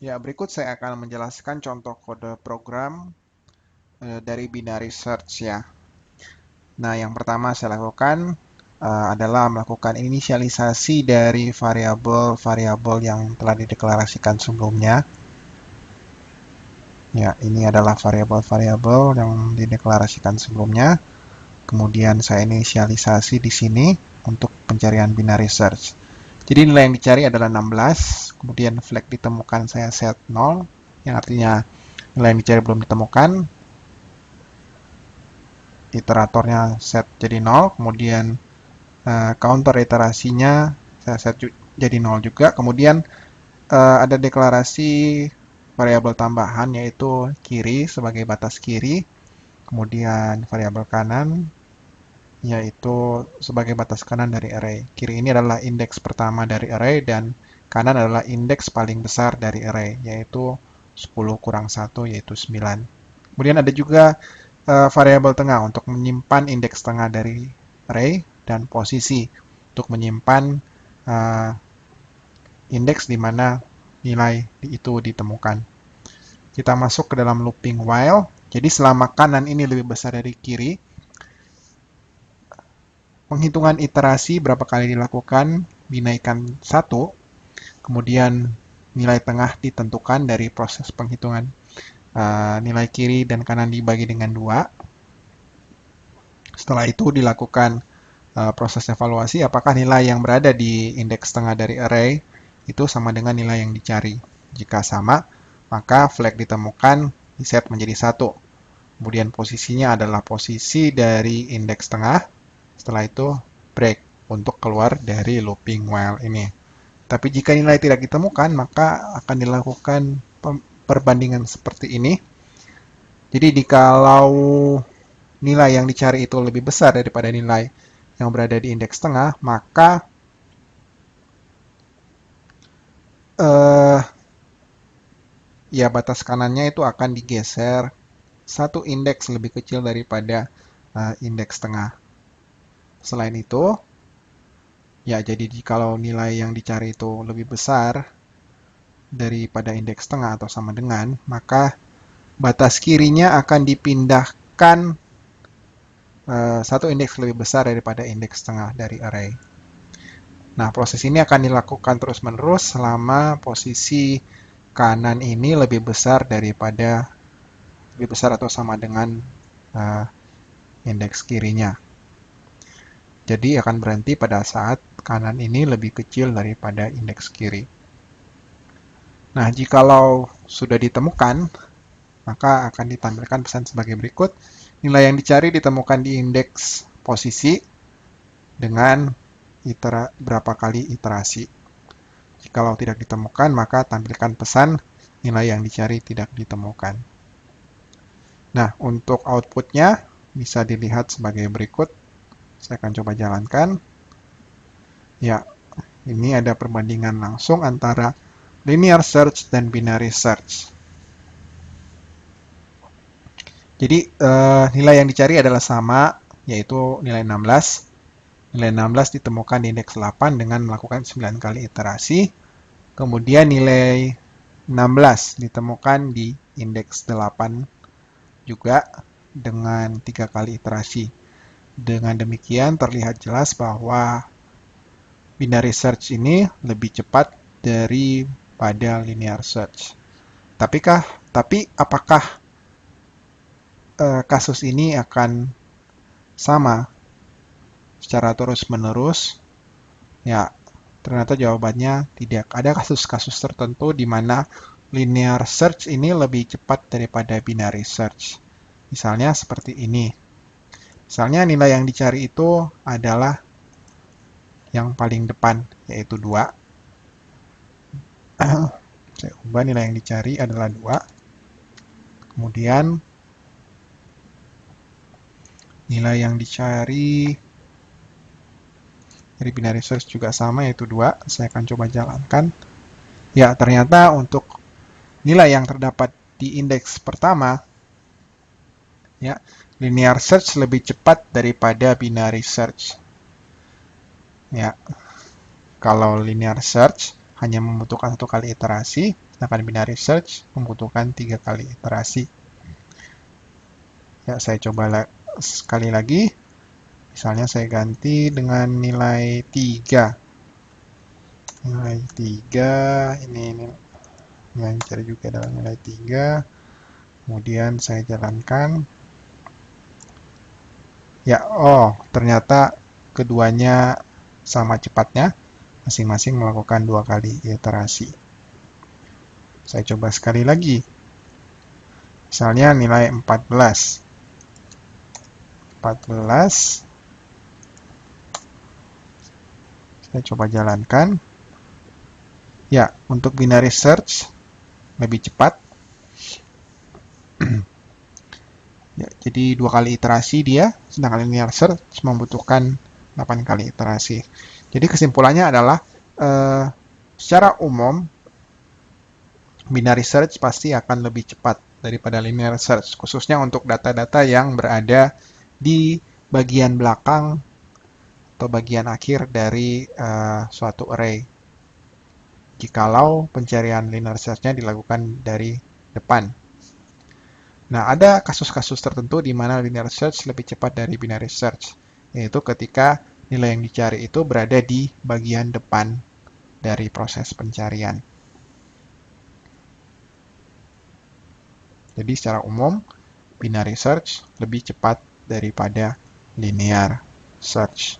Ya, berikut saya akan menjelaskan contoh kode program dari binary search ya. Nah, yang pertama saya lakukan adalah melakukan inisialisasi dari variabel-variabel yang telah dideklarasikan sebelumnya. Ya, ini adalah variabel-variabel yang dideklarasikan sebelumnya. Kemudian saya inisialisasi di sini untuk pencarian binary search. Jadi nilai yang dicari adalah 16, kemudian flag ditemukan saya set 0, yang artinya nilai yang dicari belum ditemukan, iteratornya set jadi 0, kemudian counter iterasinya saya set jadi 0 juga, kemudian ada deklarasi variabel tambahan yaitu kiri sebagai batas kiri, kemudian variabel kanan yaitu sebagai batas kanan dari array. Kiri ini adalah indeks pertama dari array dan kanan adalah indeks paling besar dari array yaitu 10 kurang 1 yaitu 9. Kemudian ada juga variabel tengah untuk menyimpan indeks tengah dari array dan posisi untuk menyimpan uh, indeks di mana nilai itu ditemukan. Kita masuk ke dalam looping while. Jadi selama kanan ini lebih besar dari kiri, penghitungan iterasi berapa kali dilakukan dinaikkan 1, kemudian nilai tengah ditentukan dari proses penghitungan nilai kiri dan kanan dibagi dengan 2. Setelah itu dilakukan proses evaluasi apakah nilai yang berada di indeks tengah dari array itu sama dengan nilai yang dicari. Jika sama, maka flag ditemukan diset menjadi 1. Kemudian posisinya adalah posisi dari indeks tengah. Setelah itu break untuk keluar dari looping while ini. Tapi jika nilai tidak ditemukan, maka akan dilakukan perbandingan seperti ini. Jadi jikalau nilai yang dicari itu lebih besar daripada nilai yang berada di indeks tengah, maka ya batas kanannya itu akan digeser satu indeks lebih kecil daripada indeks tengah. Selain itu, ya jadi kalau nilai yang dicari itu lebih besar daripada indeks tengah atau sama dengan, maka batas kirinya akan dipindahkan satu indeks lebih besar daripada indeks tengah dari array. Nah, proses ini akan dilakukan terus-menerus selama posisi kanan ini lebih besar atau sama dengan uh, indeks kirinya. Jadi akan berhenti pada saat kanan ini lebih kecil daripada indeks kiri. Nah, jikalau sudah ditemukan, maka akan ditampilkan pesan sebagai berikut. Nilai yang dicari ditemukan di indeks posisi dengan berapa kali iterasi. Jikalau tidak ditemukan, maka tampilkan pesan nilai yang dicari tidak ditemukan. Nah, untuk outputnya bisa dilihat sebagai berikut. Saya akan coba jalankan. Ya, ini ada perbandingan langsung antara linear search dan binary search. Jadi nilai yang dicari adalah sama, yaitu nilai 16. Nilai 16 ditemukan di indeks 8 dengan melakukan 9 kali iterasi. Kemudian nilai 16 ditemukan di indeks 8 juga dengan 3 kali iterasi. Dengan demikian terlihat jelas bahwa binary search ini lebih cepat daripada linear search. Tapi apakah kasus ini akan sama secara terus-menerus? Ya, ternyata jawabannya tidak. Ada kasus-kasus tertentu di mana linear search ini lebih cepat daripada binary search. Misalnya seperti ini. Misalnya nilai yang dicari itu adalah yang paling depan, yaitu 2. Saya ubah nilai yang dicari adalah 2. Kemudian nilai yang dicari dari binary search juga sama, yaitu 2. Saya akan coba jalankan. Ya, ternyata untuk nilai yang terdapat di indeks pertama, ya, linear search lebih cepat daripada binary search. Ya, kalau linear search hanya membutuhkan 1 kali iterasi, sedangkan binary search membutuhkan 3 kali iterasi. Ya, saya coba sekali lagi. Misalnya saya ganti dengan nilai 3. Nilai 3, ini yang cari juga adalah nilai 3. Kemudian saya jalankan. Ya, oh, ternyata keduanya sama cepatnya, masing-masing melakukan 2 kali iterasi. Saya coba sekali lagi. Misalnya nilai 14. 14. Saya coba jalankan. Ya, untuk binary search lebih cepat. Ya, jadi 2 kali iterasi dia, sedangkan linear search membutuhkan 8 kali iterasi. Jadi kesimpulannya adalah secara umum binary search pasti akan lebih cepat daripada linear search, khususnya untuk data-data yang berada di bagian belakang atau bagian akhir dari suatu array. Jikalau pencarian linear search-nya dilakukan dari depan. Nah, ada kasus-kasus tertentu di mana linear search lebih cepat dari binary search, yaitu ketika nilai yang dicari itu berada di bagian depan dari proses pencarian. Jadi secara umum, binary search lebih cepat daripada linear search.